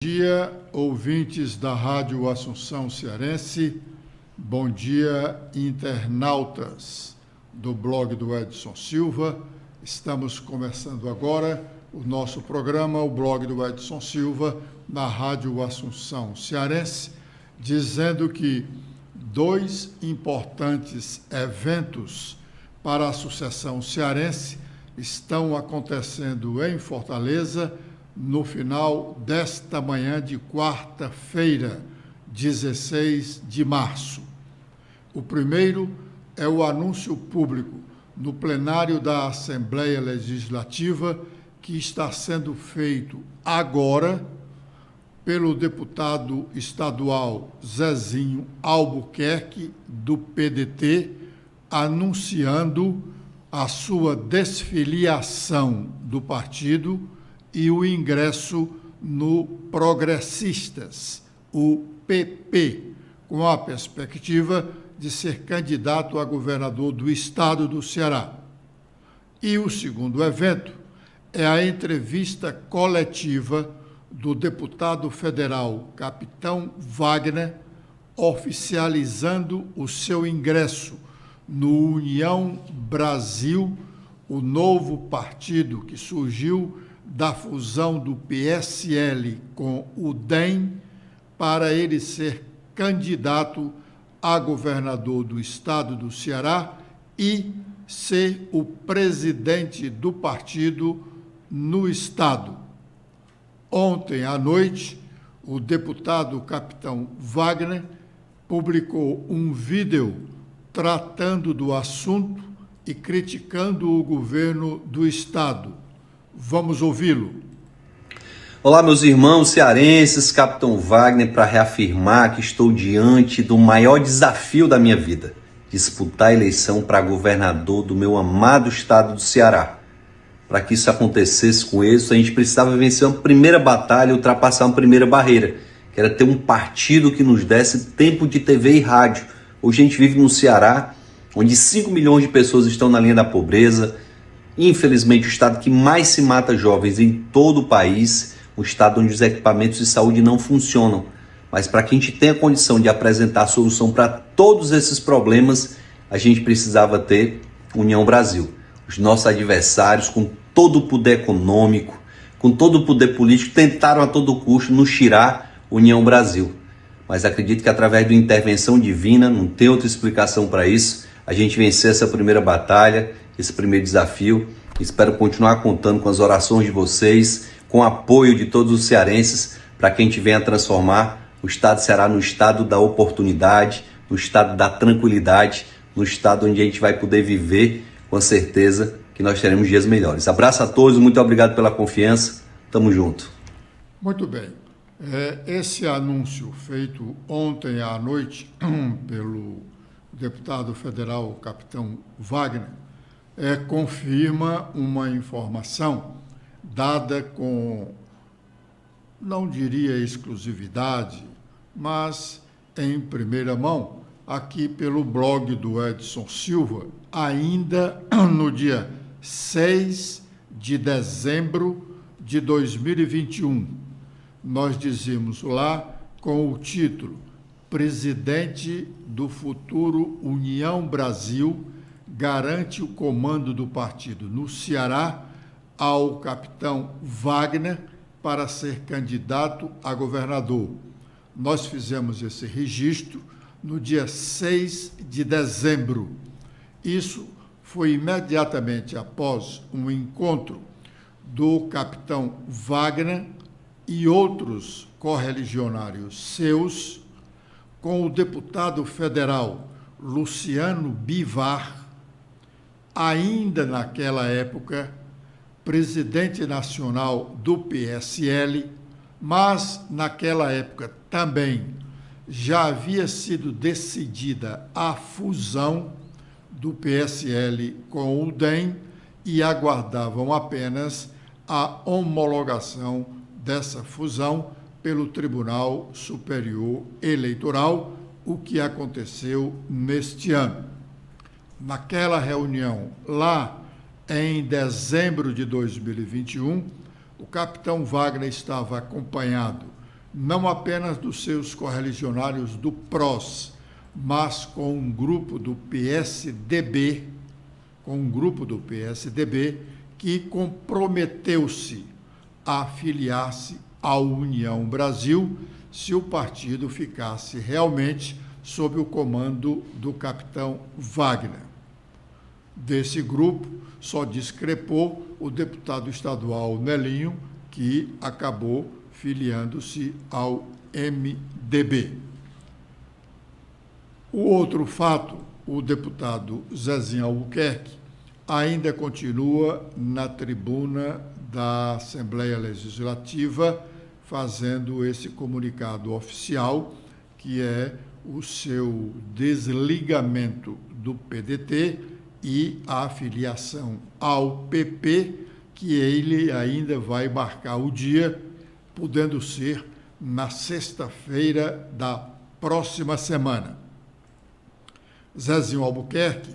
Bom dia, ouvintes da Rádio Assunção Cearense. Bom dia, internautas do blog do Edson Silva. Estamos começando agora o nosso programa, o blog do Edson Silva, na Rádio Assunção Cearense, dizendo que dois importantes eventos para a Associação Cearense estão acontecendo em Fortaleza no final desta manhã de quarta-feira, 16 de março. O primeiro é o anúncio público no plenário da Assembleia Legislativa, que está sendo feito agora pelo deputado estadual Zezinho Albuquerque, do PDT, anunciando a sua desfiliação do partido e o ingresso no Progressistas, o PP, com a perspectiva de ser candidato a governador do estado do Ceará. E o segundo evento é a entrevista coletiva do deputado federal Capitão Wagner, oficializando o seu ingresso no União Brasil, o novo partido que surgiu da fusão do PSL com o DEM, para ele ser candidato a governador do estado do Ceará e ser o presidente do partido no estado. Ontem à noite, o deputado Capitão Wagner publicou um vídeo tratando do assunto e criticando o governo do estado. Vamos ouvi-lo. Olá, meus irmãos cearenses, Capitão Wagner, para reafirmar que estou diante do maior desafio da minha vida, disputar a eleição para governador do meu amado estado do Ceará. Para que isso acontecesse com êxito, a gente precisava vencer uma primeira batalha e ultrapassar uma primeira barreira, que era ter um partido que nos desse tempo de TV e rádio. Hoje a gente vive no Ceará, onde 5 milhões de pessoas estão na linha da pobreza. Infelizmente, o estado que mais se mata jovens em todo o país, o estado onde os equipamentos de saúde não funcionam. Mas para que a gente tenha condição de apresentar solução para todos esses problemas, a gente precisava ter União Brasil. Os nossos adversários, com todo o poder econômico, com todo o poder político, tentaram a todo custo nos tirar União Brasil. Mas acredito que através de uma intervenção divina, não tem outra explicação para isso, a gente venceu essa primeira batalha, esse primeiro desafio. Espero continuar contando com as orações de vocês, com o apoio de todos os cearenses, para que a gente venha transformar o estado do Ceará no estado da oportunidade, no estado da tranquilidade, no estado onde a gente vai poder viver com a certeza que nós teremos dias melhores. Abraço a todos, muito obrigado pela confiança, tamo junto. Muito bem. Esse anúncio feito ontem à noite pelo deputado federal Capitão Wagner confirma uma informação dada com, não diria exclusividade, mas em primeira mão, aqui pelo blog do Edson Silva, ainda no dia 6 de dezembro de 2021. Nós dizemos lá com o título Presidente do futuro União Brasil garante o comando do partido no Ceará ao capitão Wagner para ser candidato a governador. Nós fizemos esse registro no dia 6 de dezembro. Isso foi imediatamente após um encontro do capitão Wagner e outros correligionários seus com o deputado federal Luciano Bivar, ainda naquela época presidente nacional do PSL, mas naquela época também já havia sido decidida a fusão do PSL com o DEM e aguardavam apenas a homologação dessa fusão pelo Tribunal Superior Eleitoral, o que aconteceu neste ano. Naquela reunião, lá em dezembro de 2021, o capitão Wagner estava acompanhado não apenas dos seus correligionários do PROS, mas com um grupo do PSDB, que comprometeu-se a filiar-se à União Brasil se o partido ficasse realmente sob o comando do capitão Wagner. Desse grupo, só discrepou o deputado estadual Nelinho, que acabou filiando-se ao MDB. O outro fato, o deputado Zezinho Albuquerque ainda continua na tribuna da Assembleia Legislativa fazendo esse comunicado oficial, que é o seu desligamento do PDT e a afiliação ao PP, que ele ainda vai marcar o dia, podendo ser na sexta-feira da próxima semana. Zezinho Albuquerque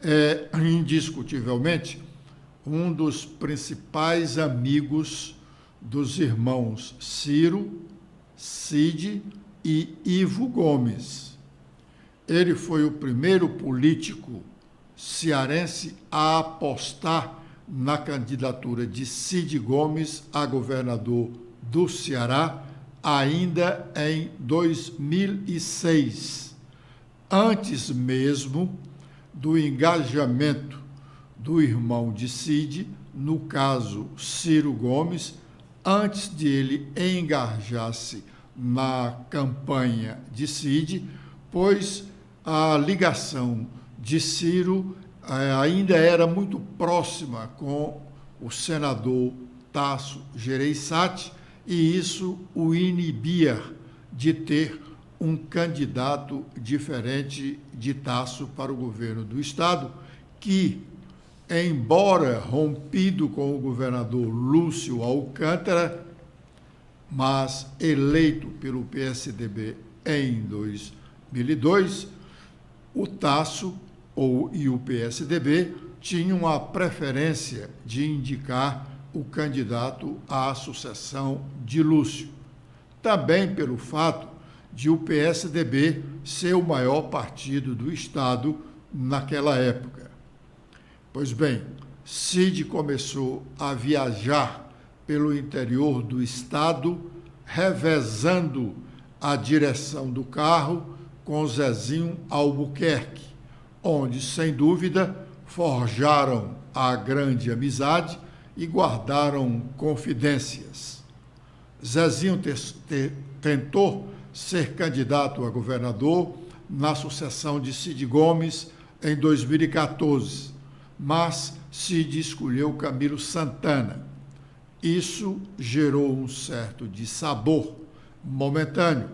é, indiscutivelmente, um dos principais amigos dos irmãos Ciro, Cid e Ivo Gomes. Ele foi o primeiro político cearense a apostar na candidatura de Cid Gomes a governador do Ceará, ainda em 2006, antes mesmo do engajamento do irmão de Cid, no caso Ciro Gomes, antes de ele engajar-se na campanha de Cid, pois a ligação de Ciro ainda era muito próxima com o senador Tasso Gereissati, e isso o inibia de ter um candidato diferente de Tasso para o governo do Estado, que, embora rompido com o governador Lúcio Alcântara, mas eleito pelo PSDB em 2002, o Tasso e o PSDB tinham a preferência de indicar o candidato à sucessão de Lúcio. Também pelo fato de o PSDB ser o maior partido do Estado naquela época. Pois bem, Cid começou a viajar pelo interior do Estado, revezando a direção do carro com Zezinho Albuquerque, onde, sem dúvida, forjaram a grande amizade e guardaram confidências. Zezinho tentou ser candidato a governador na sucessão de Cid Gomes em 2014, mas Cid escolheu Camilo Santana. Isso gerou um certo dissabor momentâneo,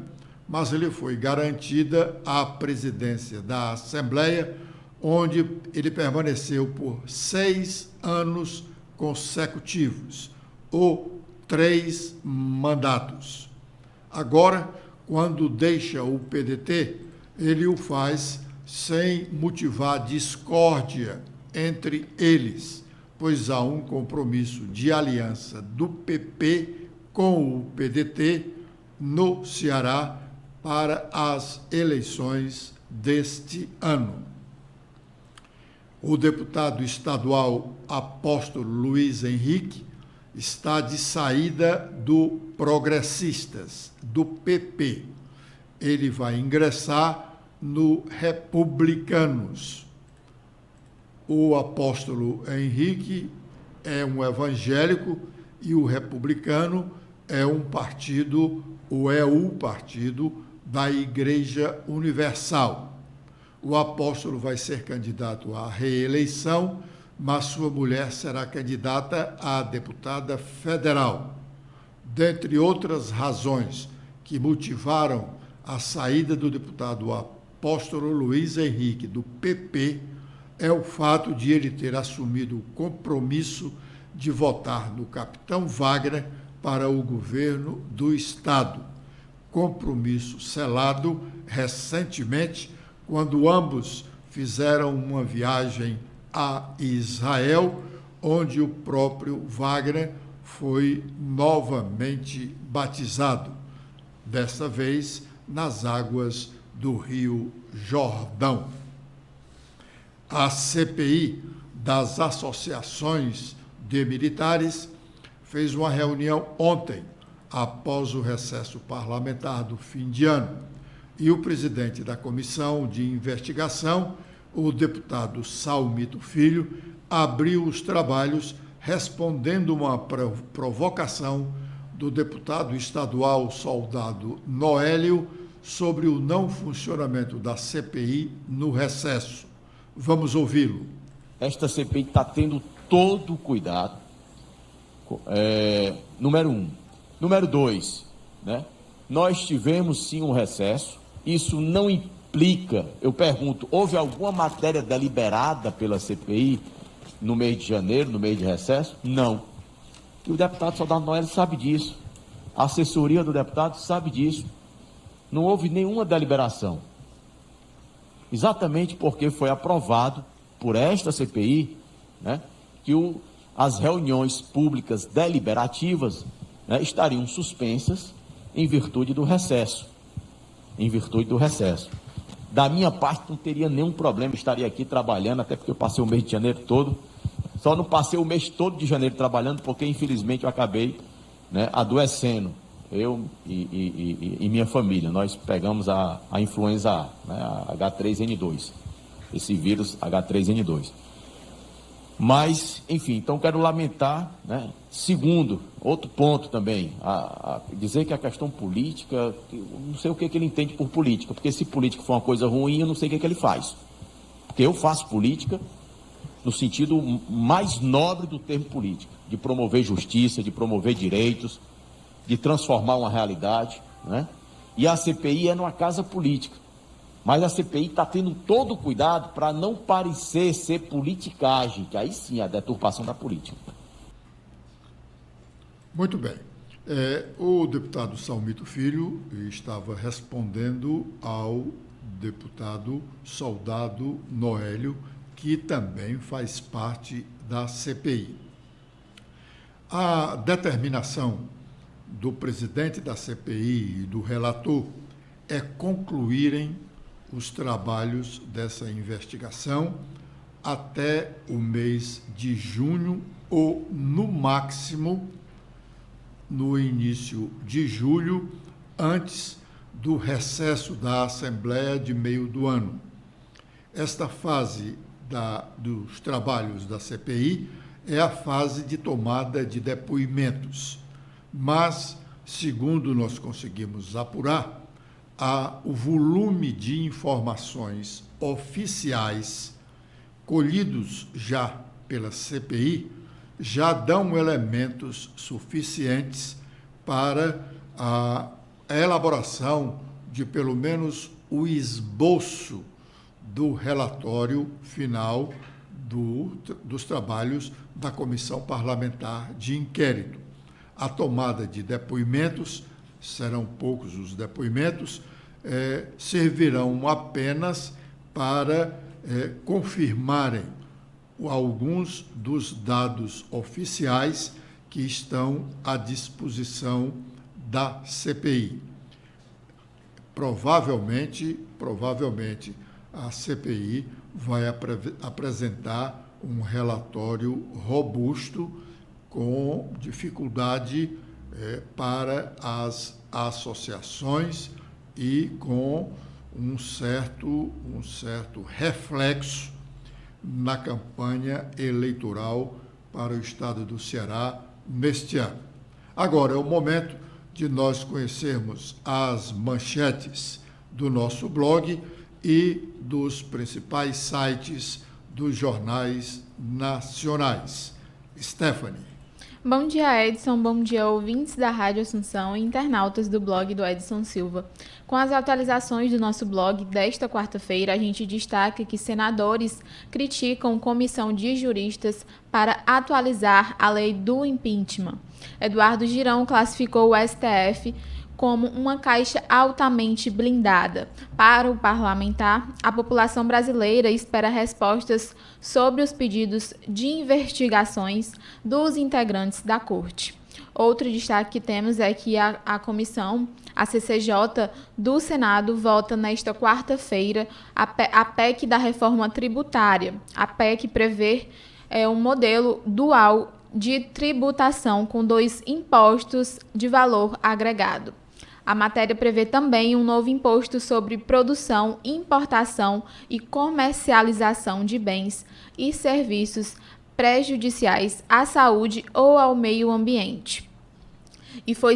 mas lhe foi garantida a presidência da Assembleia, onde ele permaneceu por 6 anos consecutivos, ou 3 mandatos. Agora, quando deixa o PDT, ele o faz sem motivar discórdia entre eles, pois há um compromisso de aliança do PP com o PDT no Ceará para as eleições deste ano. O deputado estadual Apóstolo Luiz Henrique está de saída do Progressistas, do PP. Ele vai ingressar no Republicanos. O Apóstolo Henrique é um evangélico e o Republicano é um partido, ou é o partido da Igreja Universal. O Apóstolo vai ser candidato à reeleição, mas sua mulher será candidata a deputada federal. Dentre outras razões que motivaram a saída do deputado Apóstolo Luiz Henrique, do PP, é o fato de ele ter assumido o compromisso de votar no capitão Wagner para o governo do Estado. Compromisso selado recentemente, quando ambos fizeram uma viagem a Israel, onde o próprio Wagner foi novamente batizado. desta vez nas águas do Rio Jordão. A CPI das associações de militares fez uma reunião ontem, após o recesso parlamentar do fim de ano, e o presidente da comissão de investigação, o deputado Salmito Filho, abriu os trabalhos respondendo uma provocação do deputado estadual Soldado Noélio sobre o não funcionamento da CPI no recesso. Vamos ouvi-lo. Esta CPI está tendo todo o cuidado, número 1. Número 2, né? Nós tivemos sim um recesso, isso não implica, eu pergunto, houve alguma matéria deliberada pela CPI no mês de janeiro, no mês de recesso? Não. E o deputado Soldado Noélio sabe disso, a assessoria do deputado sabe disso, não houve nenhuma deliberação, exatamente porque foi aprovado por esta CPI, né, que as reuniões públicas deliberativas, né, estariam suspensas em virtude do recesso. Da minha parte, não teria nenhum problema, estaria aqui trabalhando, até porque eu passei o mês de janeiro todo, só não passei o mês todo de janeiro trabalhando, porque infelizmente eu acabei, né, adoecendo, eu e minha família. Nós pegamos a influenza A, né, a H3N2, esse vírus H3N2. Mas, enfim, então quero lamentar, né? Segundo, outro ponto também, dizer que a questão política, eu não sei o que ele entende por política, porque se política for uma coisa ruim, eu não sei o que ele faz. Porque eu faço política no sentido mais nobre do termo política, de promover justiça, de promover direitos, de transformar uma realidade, né? E a CPI é numa casa política. Mas a CPI está tendo todo o cuidado para não parecer ser politicagem, que aí sim é a deturpação da política. Muito bem. O deputado Salmito Filho estava respondendo ao deputado Soldado Noélio, que também faz parte da CPI. A determinação do presidente da CPI e do relator é concluírem os trabalhos dessa investigação até o mês de junho ou, no máximo, no início de julho, antes do recesso da Assembleia de meio do ano. Esta fase dos trabalhos da CPI é a fase de tomada de depoimentos, mas, segundo nós conseguimos apurar, o volume de informações oficiais colhidos já pela CPI já dão elementos suficientes para a elaboração de pelo menos o esboço do relatório final dos trabalhos da Comissão Parlamentar de Inquérito. A tomada de depoimentos, serão poucos os depoimentos, servirão apenas para confirmarem alguns dos dados oficiais que estão à disposição da CPI. Provavelmente, a CPI vai apresentar um relatório robusto com dificuldade para as associações e com um certo reflexo na campanha eleitoral para o estado do Ceará neste ano. Agora é o momento de nós conhecermos as manchetes do nosso blog e dos principais sites dos jornais nacionais. Stephanie. Bom dia, Edson. Bom dia, ouvintes da Rádio Assunção e internautas do blog do Edson Silva. Com as atualizações do nosso blog desta quarta-feira, a gente destaca que senadores criticam comissão de juristas para atualizar a lei do impeachment. Eduardo Girão classificou o STF como uma caixa altamente blindada. Para o parlamentar, a população brasileira espera respostas sobre os pedidos de investigações dos integrantes da Corte. Outro destaque que temos é que a comissão, a CCJ do Senado, vota nesta quarta-feira a PEC da reforma tributária. A PEC prevê um modelo dual de tributação com 2 impostos de valor agregado. A matéria prevê também um novo imposto sobre produção, importação e comercialização de bens e serviços prejudiciais à saúde ou ao meio ambiente. E foi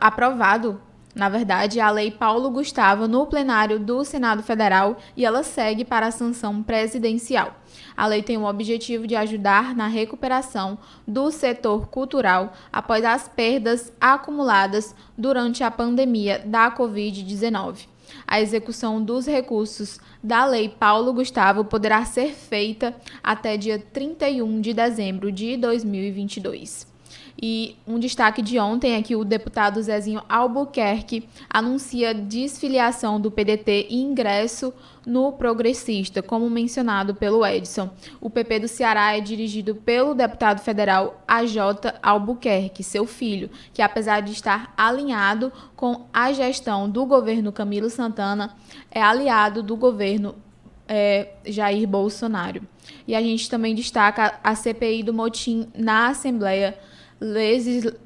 aprovado, na verdade, a Lei Paulo Gustavo no plenário do Senado Federal e ela segue para a sanção presidencial. A lei tem o objetivo de ajudar na recuperação do setor cultural após as perdas acumuladas durante a pandemia da Covid-19. A execução dos recursos da Lei Paulo Gustavo poderá ser feita até dia 31 de dezembro de 2022. E um destaque de ontem é que o deputado Zezinho Albuquerque anuncia desfiliação do PDT e ingresso no Progressista, como mencionado pelo Edson. O PP do Ceará é dirigido pelo deputado federal AJ Albuquerque, seu filho, que apesar de estar alinhado com a gestão do governo Camilo Santana, é aliado do governo Jair Bolsonaro. E a gente também destaca a CPI do motim na Assembleia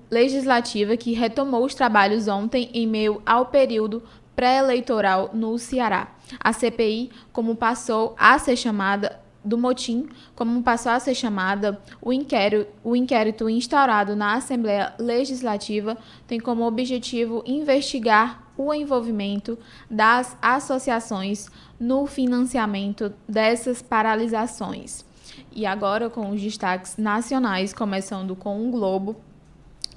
Legislativa, que retomou os trabalhos ontem em meio ao período pré-eleitoral no Ceará. A CPI, como passou a ser chamada do motim, como passou a ser chamada, o inquérito instaurado na Assembleia Legislativa tem como objetivo investigar o envolvimento das associações no financiamento dessas paralisações. E agora, com os destaques nacionais, começando com o Globo,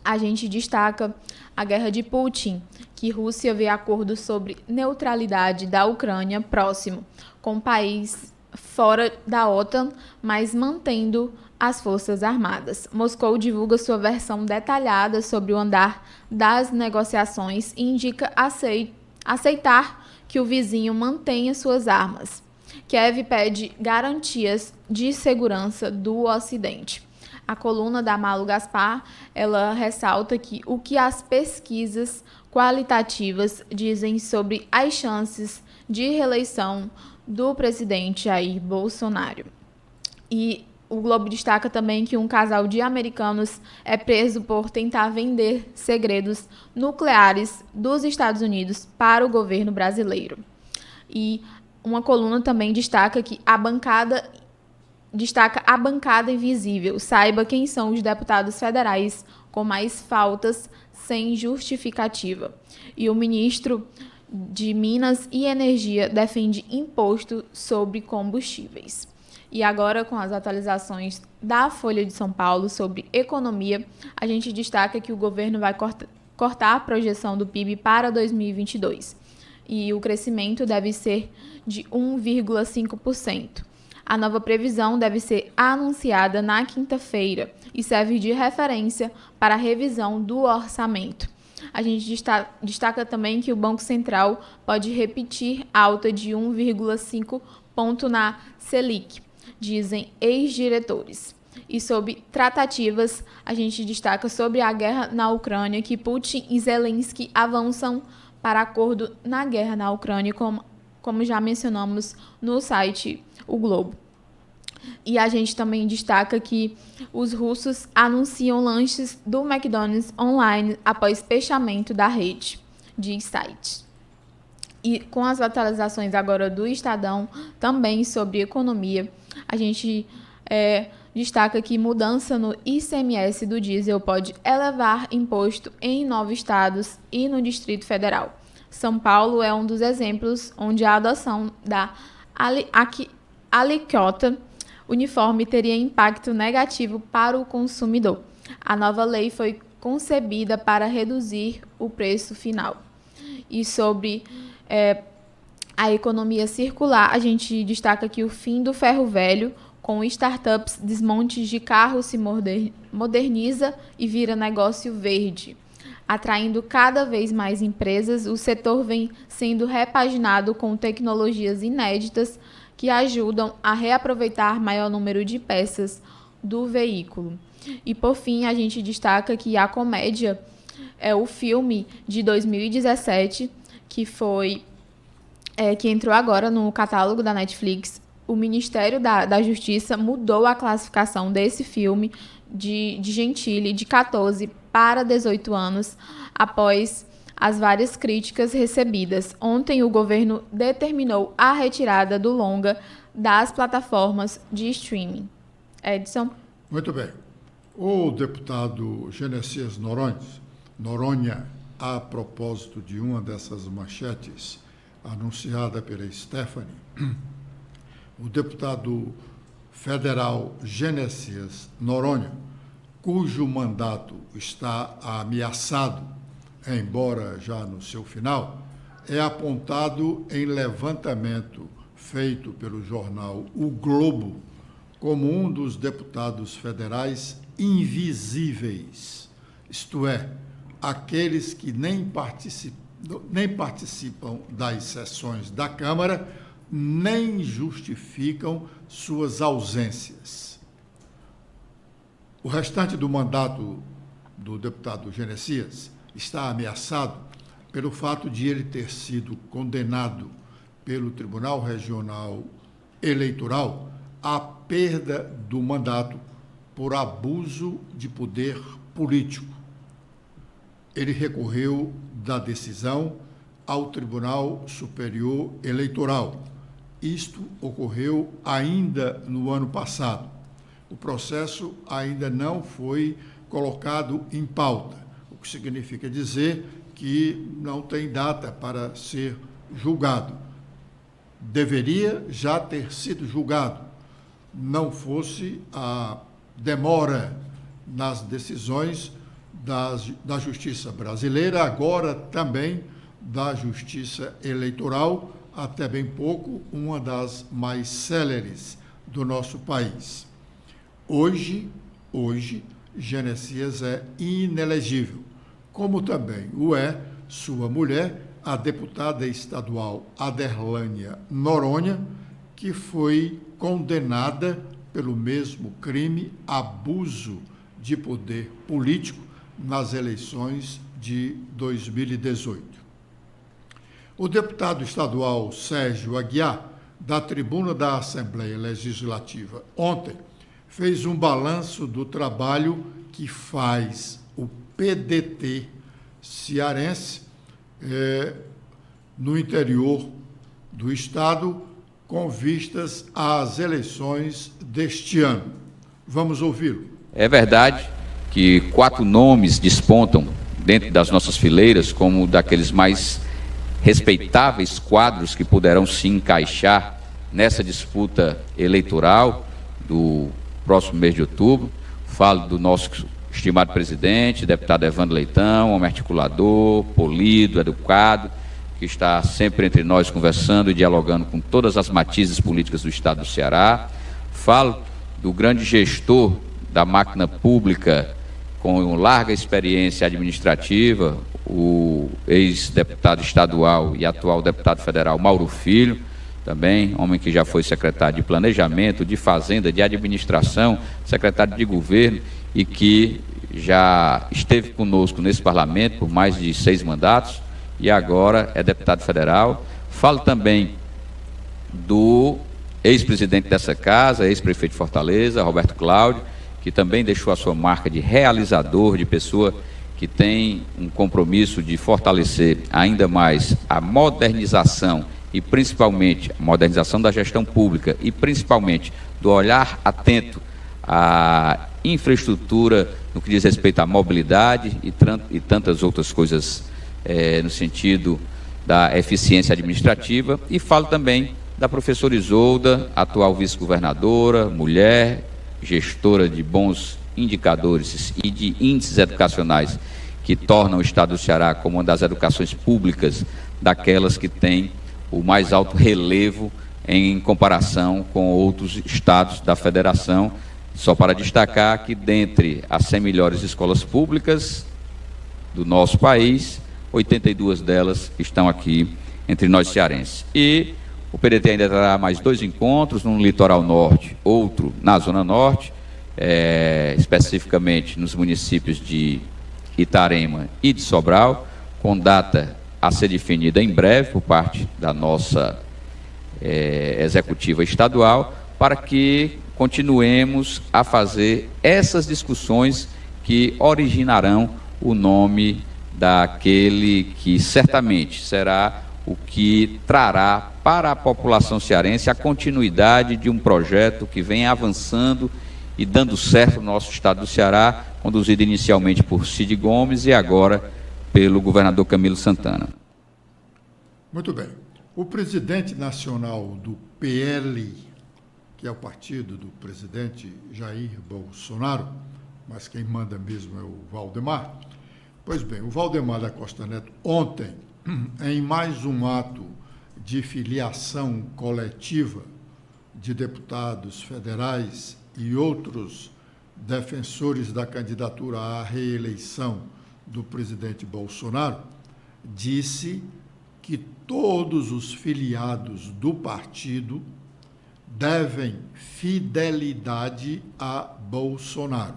a gente destaca a guerra de Putin, que Rússia vê acordo sobre neutralidade da Ucrânia próximo, com o país fora da OTAN, mas mantendo as forças armadas. Moscou divulga sua versão detalhada sobre o andar das negociações e indica aceitar que o vizinho mantenha suas armas. Kiev pede garantias de segurança do Ocidente. A coluna da Malu Gaspar, ela ressalta que o que as pesquisas qualitativas dizem sobre as chances de reeleição do presidente Jair Bolsonaro. E o Globo destaca também que um casal de americanos é preso por tentar vender segredos nucleares dos Estados Unidos para o governo brasileiro. E uma coluna também destaca a bancada invisível. Saiba quem são os deputados federais com mais faltas sem justificativa. E o ministro de Minas e Energia defende imposto sobre combustíveis. E agora, com as atualizações da Folha de São Paulo sobre economia, a gente destaca que o governo vai cortar a projeção do PIB para 2022. E o crescimento deve ser de 1,5%. A nova previsão deve ser anunciada na quinta-feira e serve de referência para a revisão do orçamento. A gente destaca também que o Banco Central pode repetir alta de 1,5 ponto na Selic, dizem ex-diretores. E sobre tratativas, a gente destaca sobre a guerra na Ucrânia, que Putin e Zelensky avançam para acordo na guerra na Ucrânia, como já mencionamos no site O Globo. E a gente também destaca que os russos anunciam lanches do McDonald's online após fechamento da rede de sites. E com as atualizações agora do Estadão, também sobre economia, a gente destaca que mudança no ICMS do diesel pode elevar imposto em 9 estados e no Distrito Federal. São Paulo é um dos exemplos onde a adoção da alíquota uniforme teria impacto negativo para o consumidor. A nova lei foi concebida para reduzir o preço final. E sobre a economia circular, a gente destaca que o fim do ferro velho, com startups, desmontes de carros se moderniza e vira negócio verde. Atraindo cada vez mais empresas, o setor vem sendo repaginado com tecnologias inéditas que ajudam a reaproveitar maior número de peças do veículo. E, por fim, a gente destaca que A Comédia é o filme de 2017, que entrou agora no catálogo da Netflix. O Ministério da Justiça mudou a classificação desse filme de Gentili de 14 para 18 anos, após as várias críticas recebidas. Ontem, o governo determinou a retirada do longa das plataformas de streaming. Edson? Muito bem. O deputado Genesias Noronha, a propósito de uma dessas manchetes anunciada pela Stephanie, o deputado federal Genesias Noronha, cujo mandato está ameaçado, embora já no seu final, é apontado em levantamento feito pelo jornal O Globo como um dos deputados federais invisíveis, isto é, aqueles que nem participam das sessões da Câmara, nem justificam suas ausências. O restante do mandato do deputado Genesias está ameaçado pelo fato de ele ter sido condenado pelo Tribunal Regional Eleitoral à perda do mandato por abuso de poder político. Ele recorreu da decisão ao Tribunal Superior Eleitoral. Isto ocorreu ainda no ano passado. O processo ainda não foi colocado em pauta, o que significa dizer que não tem data para ser julgado. Deveria já ter sido julgado, não fosse a demora nas decisões da Justiça brasileira, agora também da Justiça Eleitoral, até bem pouco, uma das mais céleres do nosso país. Hoje, Genesias é inelegível, como também o é sua mulher, a deputada estadual Aderlânia Noronha, que foi condenada pelo mesmo crime, abuso de poder político, nas eleições de 2018. O deputado estadual Sérgio Aguiar, da tribuna da Assembleia Legislativa, ontem, fez um balanço do trabalho que faz o PDT cearense no interior do estado, com vistas às eleições deste ano. Vamos ouvi-lo. É verdade que 4 nomes despontam dentro das nossas fileiras como daqueles mais respeitáveis quadros que poderão se encaixar nessa disputa eleitoral do próximo mês de outubro. Falo do nosso estimado presidente, deputado Evandro Leitão, homem articulador, polido, educado, que está sempre entre nós conversando e dialogando com todas as matizes políticas do estado do Ceará. Falo do grande gestor da máquina pública com larga experiência administrativa, o ex-deputado estadual e atual deputado federal Mauro Filho, também homem que já foi secretário de Planejamento, de Fazenda, de Administração, secretário de Governo e que já esteve conosco nesse parlamento por mais de 6 mandatos e agora é deputado federal. Falo também do ex-presidente dessa casa, ex-prefeito de Fortaleza, Roberto Cláudio, que também deixou a sua marca de realizador, de pessoa que tem um compromisso de fortalecer ainda mais a modernização e principalmente a modernização da gestão pública e principalmente do olhar atento à infraestrutura no que diz respeito à mobilidade e tantas outras coisas no sentido da eficiência administrativa. E falo também da professora Isolda, atual vice-governadora, mulher, gestora de bons indicadores e de índices educacionais que tornam o estado do Ceará como uma das educações públicas daquelas que tem o mais alto relevo em comparação com outros estados da federação. Só para destacar que dentre as 100 melhores escolas públicas do nosso país, 82 delas estão aqui entre nós cearenses. E o PDT ainda terá mais 2 encontros, no litoral norte, outro na zona norte, especificamente nos municípios de Itarema e de Sobral, com data a ser definida em breve por parte da nossa executiva estadual, para que continuemos a fazer essas discussões que originarão o nome daquele que certamente será o que trará para a população cearense a continuidade de um projeto que vem avançando e dando certo no nosso estado do Ceará, conduzido inicialmente por Cid Gomes e agora pelo governador Camilo Santana. Muito bem. O presidente nacional do PL, que é o partido do presidente Jair Bolsonaro, mas quem manda mesmo é o Valdemar. Pois bem, o Valdemar da Costa Neto, ontem, em mais um ato de filiação coletiva de deputados federais e outros defensores da candidatura à reeleição do presidente Bolsonaro, disse que todos os filiados do partido devem fidelidade a Bolsonaro.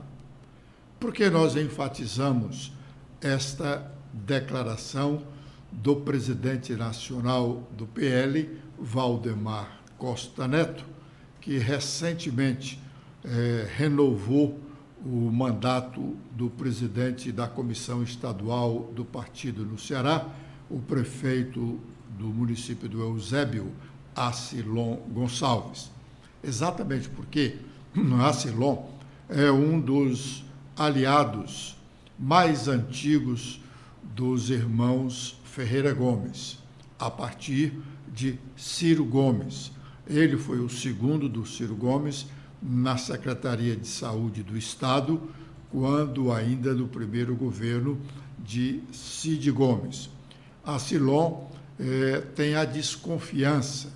Por que nós enfatizamos esta declaração do presidente nacional do PL, Valdemar Costa Neto, que recentemente renovou o mandato do presidente da Comissão Estadual do partido no Ceará, o prefeito do município do Eusébio, Acilon Gonçalves. Exatamente porque Acilon é um dos aliados mais antigos dos irmãos Ferreira Gomes, a partir de Ciro Gomes. Ele foi o segundo do Ciro Gomes na Secretaria de Saúde do Estado, quando ainda no primeiro governo de Cid Gomes. Acilon tem a desconfiança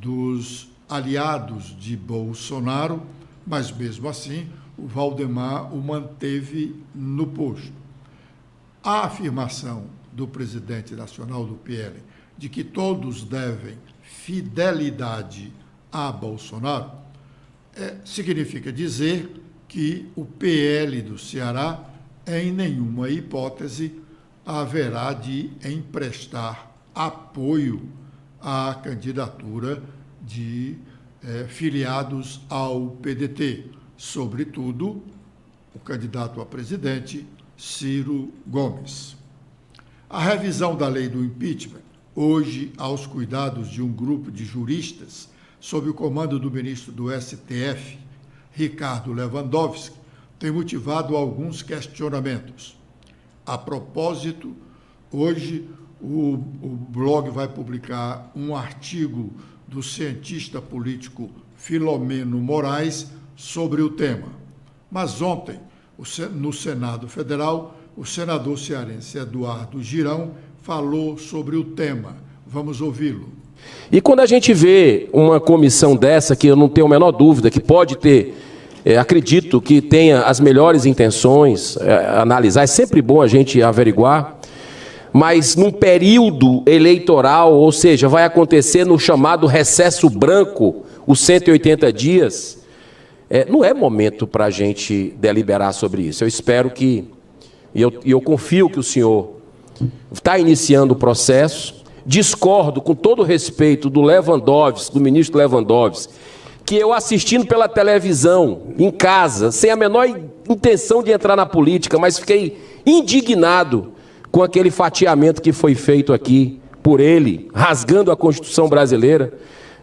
dos aliados de Bolsonaro, mas mesmo assim o Valdemar o manteve no posto. A afirmação do presidente nacional do PL de que todos devem fidelidade a Bolsonaro significa dizer que o PL do Ceará, em nenhuma hipótese, haverá de emprestar apoio à candidatura de filiados ao PDT, sobretudo o candidato a presidente, Ciro Gomes. A revisão da lei do impeachment, hoje aos cuidados de um grupo de juristas, sob o comando do ministro do STF, Ricardo Lewandowski, tem motivado alguns questionamentos. A propósito, hoje o blog vai publicar um artigo do cientista político Filomeno Moraes sobre o tema. Mas ontem, no Senado Federal, o senador cearense Eduardo Girão falou sobre o tema. Vamos ouvi-lo. E quando a gente vê uma comissão dessa, que eu não tenho a menor dúvida que pode ter, acredito que tenha as melhores intenções, analisar, é sempre bom a gente averiguar, mas num período eleitoral, ou seja, vai acontecer no chamado recesso branco, os 180 dias, não é momento para a gente deliberar sobre isso. Eu espero que, e eu confio que o senhor está iniciando o processo. Discordo, com todo respeito, do Lewandowski, do ministro Lewandowski, que eu assistindo pela televisão, em casa, sem a menor intenção de entrar na política, mas fiquei indignado com aquele fatiamento que foi feito aqui por ele, rasgando a Constituição brasileira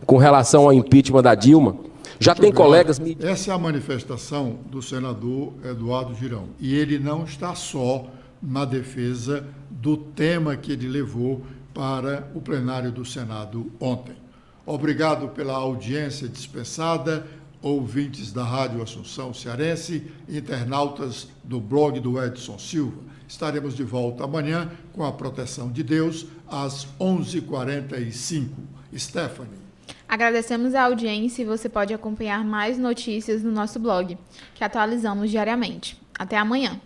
com relação ao impeachment da Dilma. Já tem colegas... Essa é a manifestação do senador Eduardo Girão. E ele não está só na defesa do tema que ele levou para o plenário do Senado ontem. Obrigado pela audiência dispensada, ouvintes da Rádio Assunção Cearense, internautas do blog do Edson Silva. Estaremos de volta amanhã com a proteção de Deus às 11h45. Stephanie. Agradecemos a audiência e você pode acompanhar mais notícias no nosso blog, que atualizamos diariamente. Até amanhã.